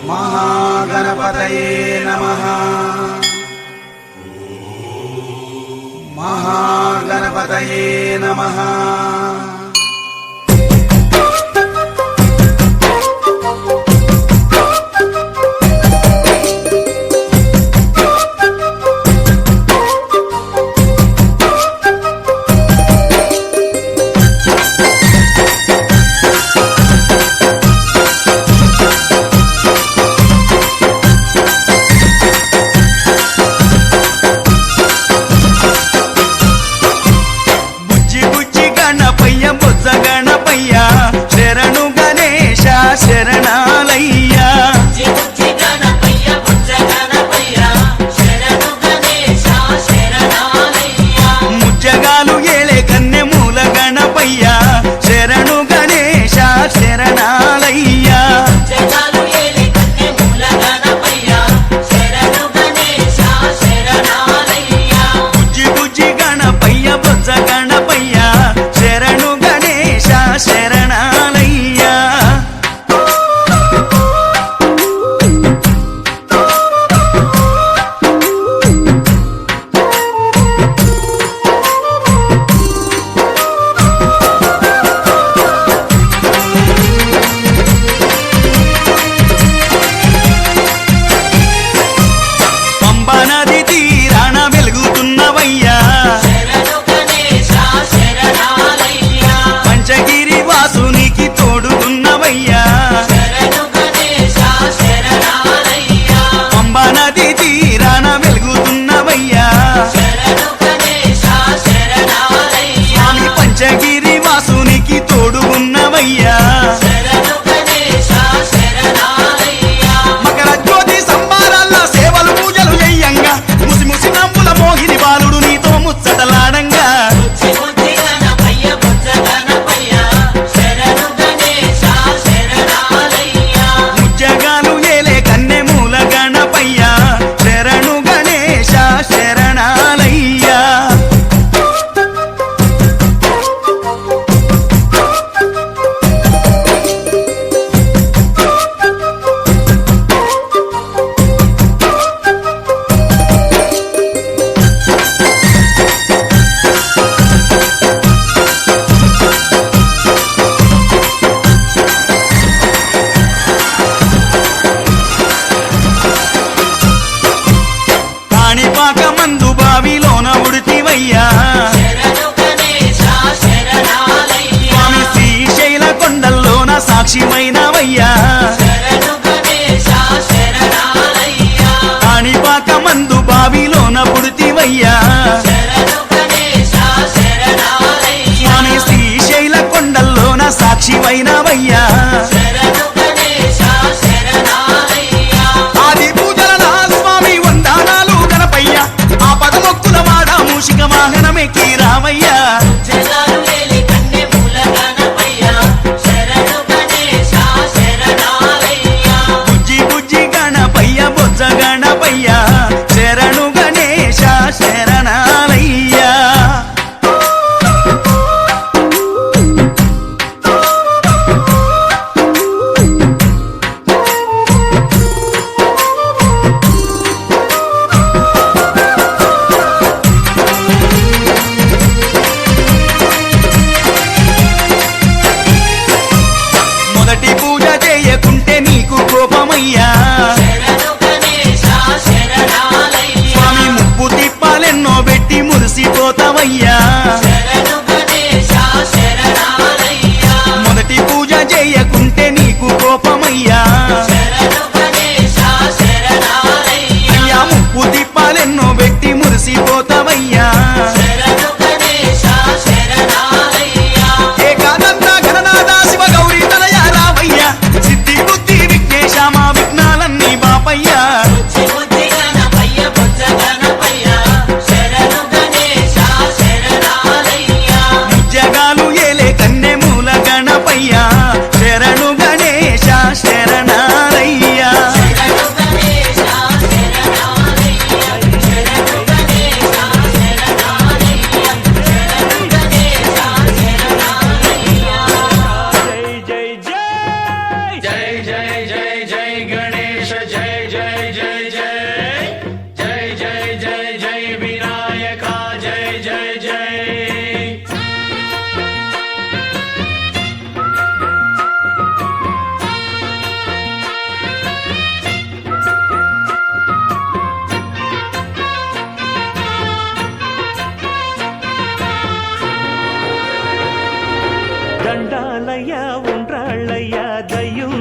महागणपतये नमः। महागणपतये नमः। శరణాలయ్యా ముజ్జగాలు ఏలే కన్నె మూల గణపయ్యా శరణు గణేశ శరణాలయ్యా బుజ్జి బుజ్జి గణపయ్య బొజ్జ గణపయ్యా శరణు గణేశ శరణాలయ్యా నది తీరాన వెలుగుతున్నవయ్యా పంచగిరి వాసునికి తోడుతున్నవయ్యా పంబా నది తీరాన వెలుగుతున్నవయ్యా స్వామి పంచగిరి వాసునికి తోడుగున్నవయ్యా మకర జ్యోతి సంబారాల్లో సేవలు పూజలు చెయ్యంగా ముసి ముసి నవ్వుల మోహిని బాలుడు నీతో ముచ్చటలాడంగా ముజ్జగాలు ఏలే కన్నె మూల గణపయ్యా శరణు గణేశ శరణాలయ్యా కాణిపాక మందు బావిలోన ఉడితివయ్యా స్వామి శ్రీశైల కొండల్లోన సాక్షిమైనవయ్యా కాణిపాక మందు బావిలోన పుడితివయ్యా స్వామి శ్రీశైల కొండల్లోన సాక్షిమైనవయ్యా ఆది పూజల నా స్వామి వందనాలు గణపయ్య ఆపద మొక్కుల వాడ మూషిక వాహనమెక్కి రామయ్యా బుజ్జి బుజ్జి గణపయ్య బొజ్జ గణపయ్య శరణు గణేశ శరణాలయ్యా మొదటి పూజ చేయకుంటే నీకు కోపమయ్యా స్వామి ముప్పు తిప్పాలెన్నో పెట్టి మురిసిపోతావయ్యా మొదటి పూజ చేయకుంటే నీకు కోపమయ్యా అయ్యా ముప్పు తిప్పాలెన్నో పెట్టి మురిసిపోతావయ్యా ఏకాదంత గణనాథ శివ గౌరీ తనయ రావయ్యా సిద్ధి బుద్ధి విఘ్నేశ మా విఘ్నాలన్నీ బాపయ్యా ముజ్జగాలు ఏలే కన్నె మూల గణపయ్యా శరణు గణేశ శరణ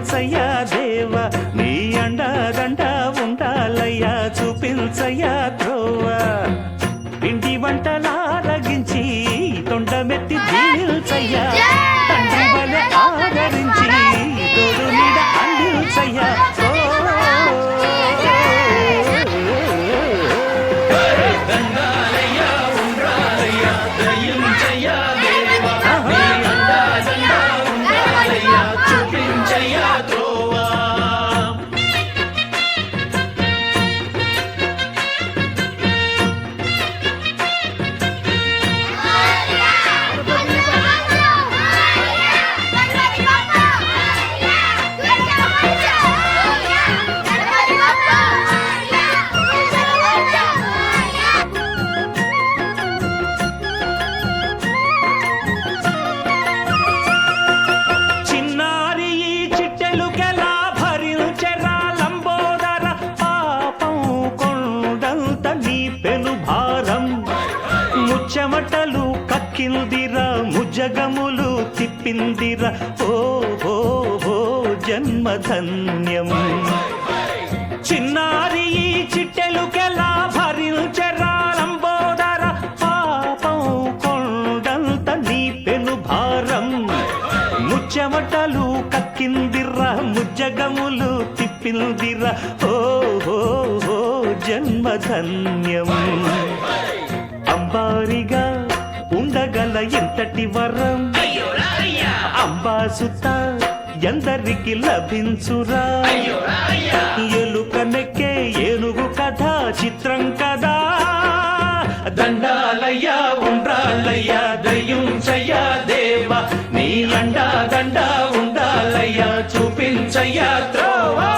దీవించయ్యా దేవ నీ అండదండ ఉండాలయ్యా చూపించయ్యా త్రోవ పిండి వంటలారగించి తొండమెత్తి దీవించయ్యా తండ్రి వలె ఆదరించి తోడు నీడ అందించయ్యా చెమటలు కక్కిందిరా ముజగములు తిప్పిందిరా ఓ ఓ ఓ జన్మధన్యం చిన్నారి ఈ చిట్టెలుకెలా భరించెరా లంబోదర పాపం కొండంత నీ పెను భారం ముచ్చెమటలు కక్కిందిరా ముజ్జగములు తిప్పిందిరా ఓ ఓ ఓ జన్మధన్యం అంబారిగా ఉండగల ఎంతటి వరం అంబాసుత ఎందరికి లభించురా ఎలుకనెక్కే ఏనుగు కథ చిత్రం కదా దండాలయ్యా ఉండాలయ్యా దయ్యుంచయ్యా దేవ నీ అండా దండ ఉండాలయ్యా చూపించయ్యా త్రోవా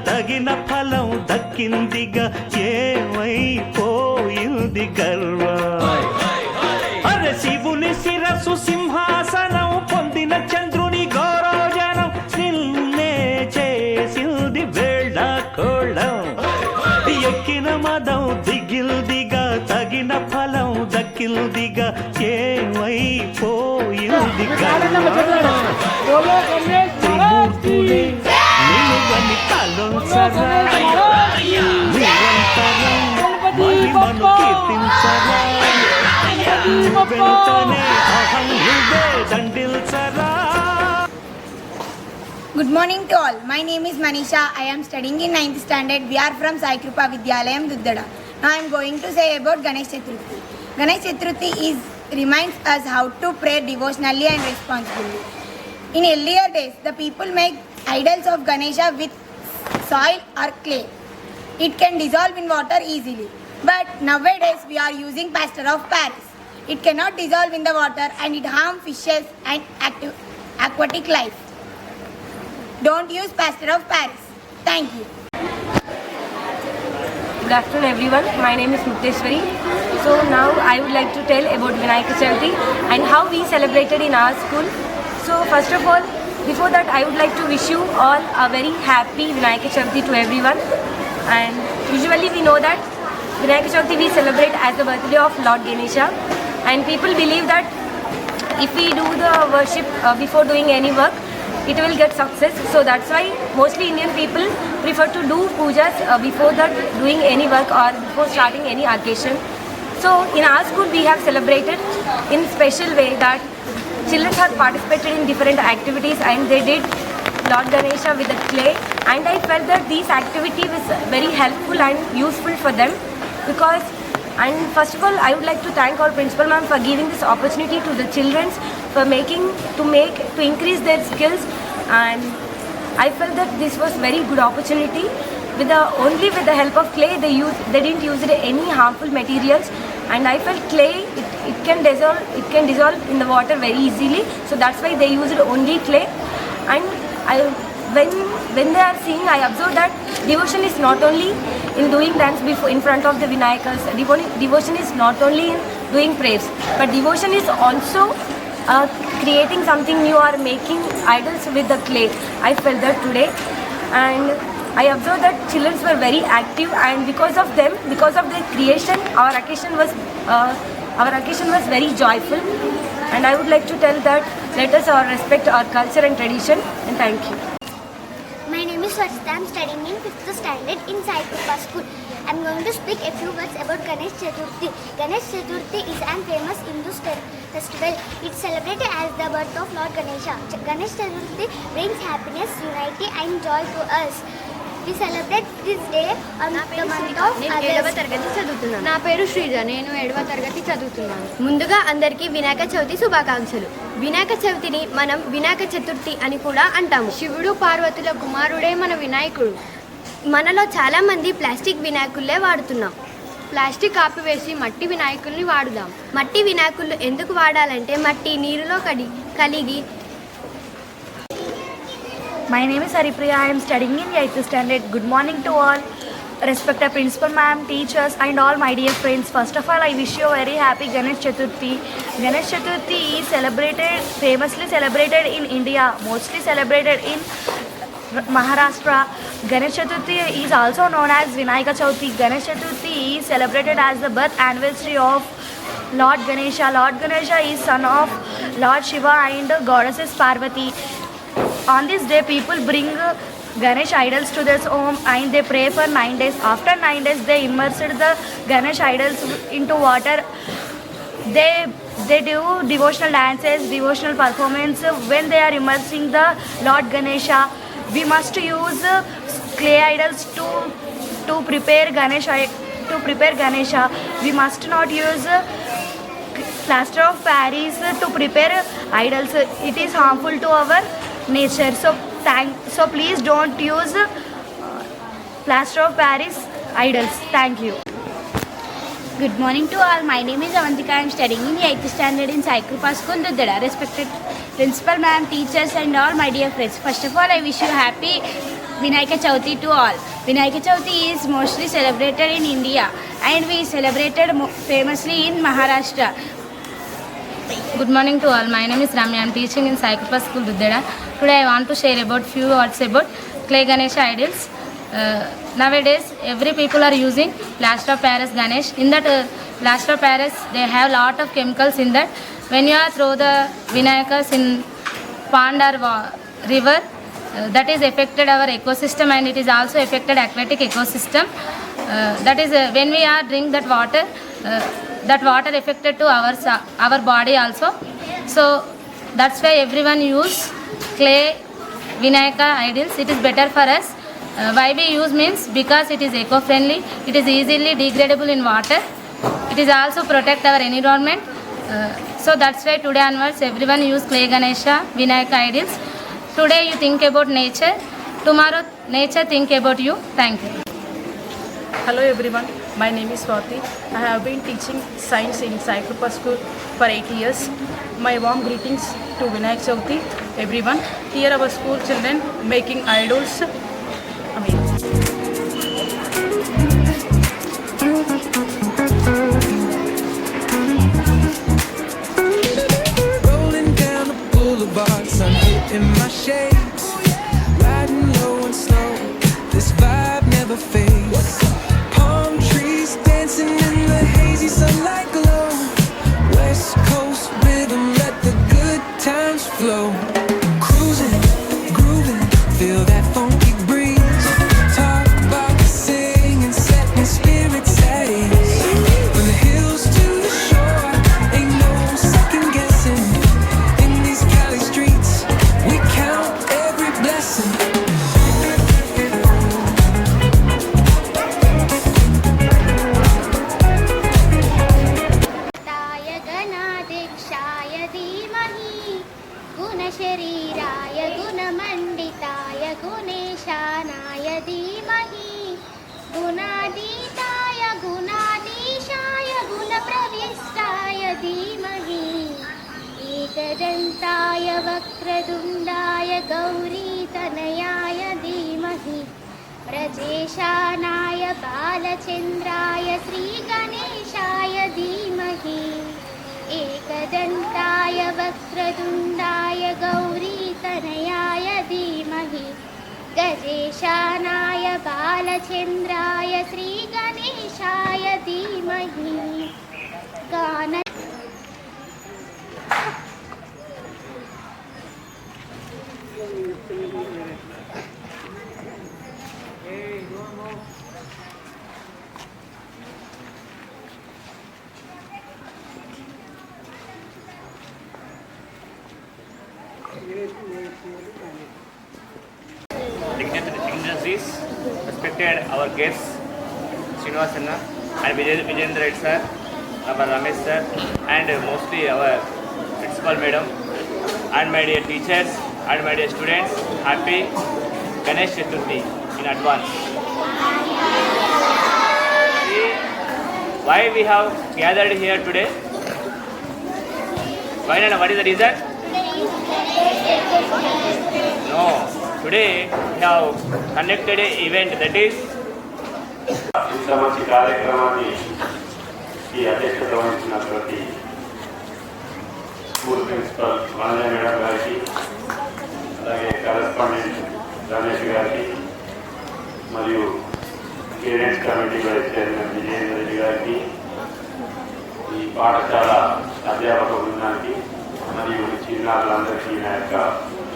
తగిన ఫలం దక్కిందిగా ఏమైపోయింది గర్వం అరే శివుని శిరసు సింహాసనం పొందిన చంద్రుని గౌరవజనం నిన్నే చేసింది వేళ కోళం ఎక్కిన మదం దిగిల్దిగా తగిన ఫలం దక్కిల్దిగా ఏమైపోయింది గర్వం నిలువని తలొంచరా నిరంతరం మహిమను కీర్తించరా వెంటనే అహంహృదే దండిల్చరా. Good morning to all. My name is Manisha. I am studying in 9th standard. We are from Sai Kripa Vidyalayam, Duddada. Now I am going to say about Ganesh Chaturthi. Ganesh Chaturthi reminds us how to pray devotionally and responsibly. In earlier days, the people make idols of Ganesha with soil or clay. It can dissolve in water easily. But nowadays we are using plaster of Paris. It cannot dissolve in the water and it harms fishes and aquatic life. Don't use plaster of Paris. Thank you. Good afternoon everyone. My name is Mukteshwari. So now I would like to tell about Vinayaka Chavithi and how we celebrated in our school. So first of all, before that I would like to wish you all a very happy Vinayaka Chavithi to everyone. And usually we know that Vinayaka Chavithi we celebrate as the birthday of Lord Ganesha, and people believe that if we do the worship before doing any work, it will get success. So that's why mostly Indian people prefer to do pujas before that doing any work or before starting any occasion. So in our school we have celebrated in special way that children have participated in different activities and they did Lord Ganesha with the clay, and I felt that these activity was very helpful and useful for them, because And first of all, I would like to thank our principal ma'am for giving this opportunity to the children for to increase their skills. And I felt that this was very good opportunity. Only with the help of clay, they didn't use any harmful materials. And I felt clay, it can dissolve in the water very easily. So that's why they used only clay. And when they are seeing, I observed that devotion is not only in doing dance in front of the Vinayakas. Devotion is not only in doing prayers, but devotion is also creating something new or making idols with the clay. I felt that today, and I observed that children were very active, and because of them, because of their creation, our occasion was very joyful. And I would like to tell that let us respect our culture and tradition, and thank you. My name is Swarshita. I am studying in 5th standard in Sai Kripa School. I am going to speak a few words about Ganesh Chaturthi. Ganesh Chaturthi is a famous Hindu festival. It is celebrated as the birth of Lord Ganesha. Ganesh Chaturthi brings happiness, unity and joy to us. We celebrate this day on the month of August. నా పేరు శ్రీజ. నేను 7వ తరగతి చదువుతున్నాను. ముందుగా అందరికీ వినాయక చవితి శుభాకాంక్షలు. వినాయక చవితిని మనం వినాయక చతుర్థి అని కూడా అంటాము. శివుడు పార్వతుల కుమారుడే మన వినాయకుడు. మనలో చాలా మంది ప్లాస్టిక్ వినాయకులే వాడుతున్నాం. ప్లాస్టిక్ ఆపివేసి మట్టి వినాయకుల్ని వాడుదాం. మట్టి వినాయకులు ఎందుకు వాడాలంటే మట్టి నీరులో కలిగి. My name is Haripriya. I am studying in 8th standard. Good morning to all. Respected principal ma'am, teachers and all my dear friends. First of all, I wish you a very happy Ganesh Chaturthi. Ganesh Chaturthi is famously celebrated in India, mostly celebrated in Maharashtra. Ganesh Chaturthi is also known as Vinayaka Chauthi. Ganesh Chaturthi is celebrated as the birth anniversary of Lord Ganesha. Lord Ganesha is son of Lord Shiva and goddesses Parvati. On this day, people bring Ganesh idols to their home and they pray for 9 days. After 9 days, they immersed the Ganesh idols into water. They do devotional dances, devotional performance when they are immersing the Lord Ganesha. We must use clay idols to prepare Ganesha. We must not use plaster of Paris to prepare idols. It is harmful to our nature. So please don't use plaster of Paris idols. Thank you. Good morning to all. My name is Avantika. I am studying in 8th standard in Sai Kripa School, Duddada. Respected principal ma'am, teachers and all my dear friends. First of all, I wish you happy Vinayaka Chauthi to all. Vinayaka Chauthi is mostly celebrated in India and we celebrated famously in Maharashtra. Good morning to all. My name is Ramya. I am teaching in Sai Kripa School, Duddada. Today I want to share about few words about clay Ganesha idols. Nowadays, every people are using plaster of Paris Ganesh. In that plaster of Paris, they have lot of chemicals in that. When you are throw the Vinayakas in pond or river, that is affected our ecosystem and it is also affected aquatic ecosystem. That is when we are drink that water affected to our body also. So that's why everyone use clay Vinayaka idols. It is better for us. Why we use means because it is eco-friendly, it is easily degradable in water, it is also protect our environment. So that's why today onwards everyone use clay Ganesha, Vinayaka idols. Today you think about nature, tomorrow nature think about you. Thank you. Hello everyone, my name is Swati. I have been teaching science in Sai Kripa School for 8 years. My warm greetings to Vinayak Chauthi everyone. Here our school children making idols. Rolling down the boulevard, sun hitting my shades, riding low and slow, this vibe never fades. Palm trees dancing in the hazy sunlight glow, West Coast rhythm, let the good times flow. Cruising, grooving, feel that funky breeze, talk about singing, setting spirits at ease. From the hills to the shore, ain't no second guessing. In these Cali streets, we count every blessing. वीराय गुणमण्डिताय गुणेशानाय धीमहि गुणातीताय गुणाधीशाय गुणप्रविष्टाय धीमहि एकदन्ताय वक्रतुण्डाय गौरीतनयाय धीमहि प्रजेशानाय बालचन्द्राय श्रीगणेशाय धीमहि एकदन्ताय वक्रतुण्डाय गौरीतनयाय धीमहि गजेशानाय बालचन्द्राय श्रीगणेशाय धीमहि गान dignitaries, respected our guests, Srinivas Anna and Vijayendra Reddy sir, our Ramesh sir, and mostly our principal madam, and my dear teachers and my dear students, happy Ganesh Chaturthi in advance. See, why we have gathered here today? Why not? What is the reason? No. Today we have conducted an event that is ఇంత మంచి కార్యక్రమాన్ని ఈ అధ్యక్షత వహించినటువంటి school principal Vanaja madam గారికి, అలాగే correspondent Ramesh గారికి, మరియు parents committee vice chairman Vijayendra Reddy గారికి, ఈ పాఠశాల అధ్యాపక బృందానికి మరియు చిన్నారులందరికీ నా యొక్క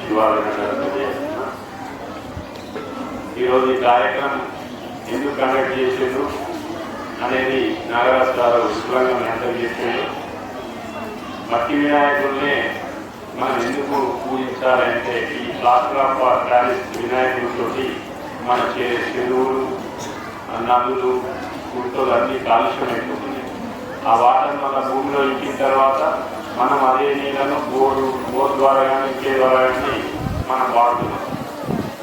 శుభాభినందనలు తెలియజేస్తున్నాను. ఈరోజు ఈ కార్యక్రమం ఎందుకు కండక్ట్ చేసేది అనేది నాగరాజు గారు విపులంగా మెంటర్ చేసేది. మట్టి వినాయకుడినే మనం ఎందుకు పూజించాలంటే ఈ ప్లాస్టర్ ఆఫ్ ప్యారిస్ వినాయకుడితోటి మన చెరువులు, నదులు, గుర్తులు అన్నీ కాలుష్యం అయిపోతుంది. ఆ వాటర్ మన భూమిలో ఇచ్చిన తర్వాత మనం అదే నీళ్ళను బోర్ ద్వారా కానీ ఇంకే ద్వారా కానీ మనం వాడుతున్నాం.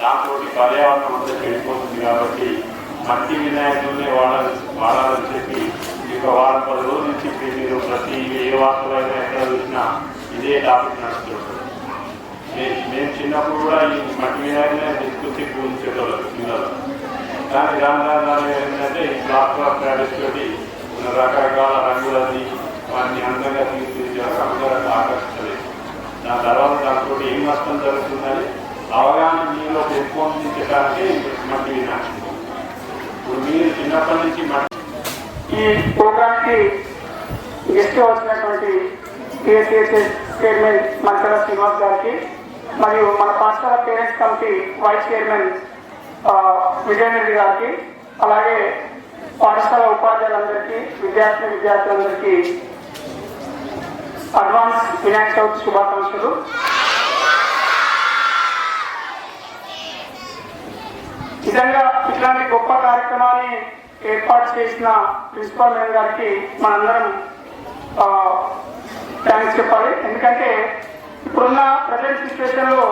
దాంతో పర్యావరణం అంతా చెడిపోతుంది. కాబట్టి మట్టి వినాయకుల్ని వాడాలని చెప్పి ఒక 10 రోజుల నుంచి మీరు ప్రతి ఏ వార్తలు అయినా ఎక్కడ చూసినా ఇదే టాపిక్ నడుస్తుంటుంది. మేము చిన్నప్పుడు కూడా ఈ మట్టి వినాయకులనే తీసుకొచ్చి పూజించేటోళ్ళం పిల్లలు. కానీ దాని ఏంటంటే ఈ ప్లాస్టర్ ఆఫ్ ప్యారిస్ తోటి రకరకాల రంగులన్నీ వాటిని అందంగా తీర్చిదిద్దారు, అందరూ ఆకర్షించలేదు. దాని తర్వాత దాంతో ఏం నష్టం జరుగుతుందని అవగాహన మీలో పెంపొందించడానికి మట్టి వినాయకుడు. ఇప్పుడు మీరు చిన్నప్పటి నుంచి ఈ ప్రోగ్రామ్కి గెస్ట్ వచ్చినటువంటి టీఎస్ఏఎస్ చైర్మన్ మంచల శ్రీనివాస్ గారికి, మరియు మన పాఠశాల parents committee vice chairman Vijayendra గారికి, అలాగే పాఠశాల ఉపాధ్యాయులందరికీ, విద్యార్థులందరికీ అడ్వాన్స్ వినాయక చవితి శుభాకాంక్షలు. నిజంగా ఇట్లాంటి గొప్ప కార్యక్రమాన్ని ఏర్పాటు చేసిన ప్రిన్సిపాల్ మేడం గారికి మనందరం థ్యాంక్స్ చెప్పాలి. ఎందుకంటే ఇప్పుడున్న ప్రజెంట్ సిచ్యువేషన్లో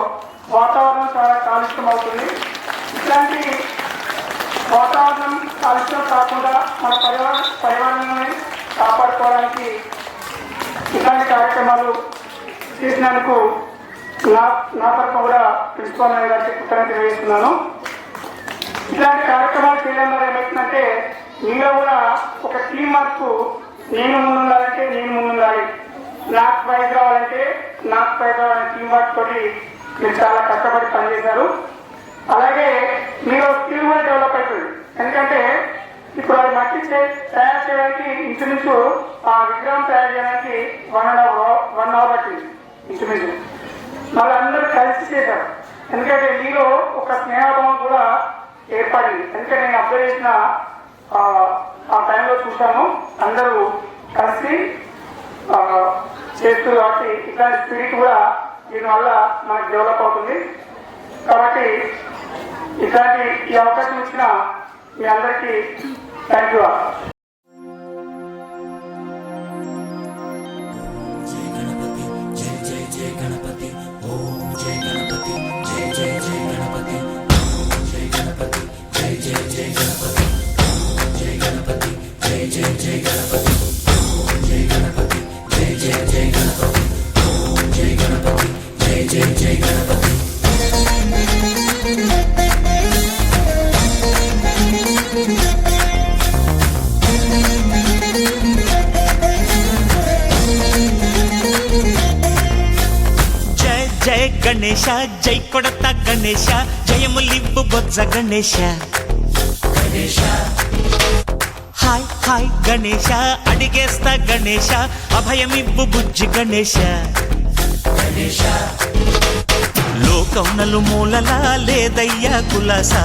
వాతావరణం చాలా కాలుష్యం అవుతుంది. ఇట్లాంటి వాతావరణం కాలుష్యం కాకుండా మన పర్యావరణాన్ని కాపాడుకోవడానికి ఇట్లాంటి కార్యక్రమాలు చేసినందుకు నా తరఫున కూడా ప్రిన్సిపాల్ మేడం గారికి కృతజ్ఞత తెలియజేస్తున్నాను. ఇట్లాంటి కార్యక్రమాలు చేయడం వల్ల ఏమవుతుందంటే మీలో కూడా ఒక టీం వర్క్, నేను ముందుండాలంటే నేను ముందుండాలి, నాకు ప్రైజ్ రావాలంటే నాకు ప్రైజ్ రావాలనే టీం వర్క్ తోటి మీరు చాలా కష్టపడి పనిచేశారు. అలాగే మీరు స్కిల్ కూడా డెవలప్ అవుతుంది. ఎందుకంటే ఇప్పుడు అది మట్టి తయారు చేయడానికి ఇంచుమించు ఆ విగ్రహం తయారు చేయడానికి 1 hour పట్టింది ఇంచుమించు. మళ్ళీ అందరూ కలిసి చేశారు. ఎందుకంటే మీలో ఒక స్నేహభావం కూడా ఏర్పడింది. ఎందుకంటే నేను అబ్జర్వ్ చేసిన ఆ టైంలో చూశాను, అందరూ కలిసి చేస్తూ. కాబట్టి ఇట్లాంటి స్పిరిట్ కూడా దీనివల్ల మనకు డెవలప్ అవుతుంది. కాబట్టి ఇట్లాంటి ఈ అవకాశం ఇచ్చిన మీ అందరికీ థ్యాంక్ యూ. జయ గణపతి, జయ జయ జయ గణపతి, ఓం జయ గణేశ జై కొడత గణేశ జయములివ్వు బొజ్జ గణేశ హాయ్ హాయ్ గణేశ అడిగేస్తా గణేశ అభయమివ్వు బుజ్జి గణేశ లోకం నలుమూలలా లేదయ్యా కులాస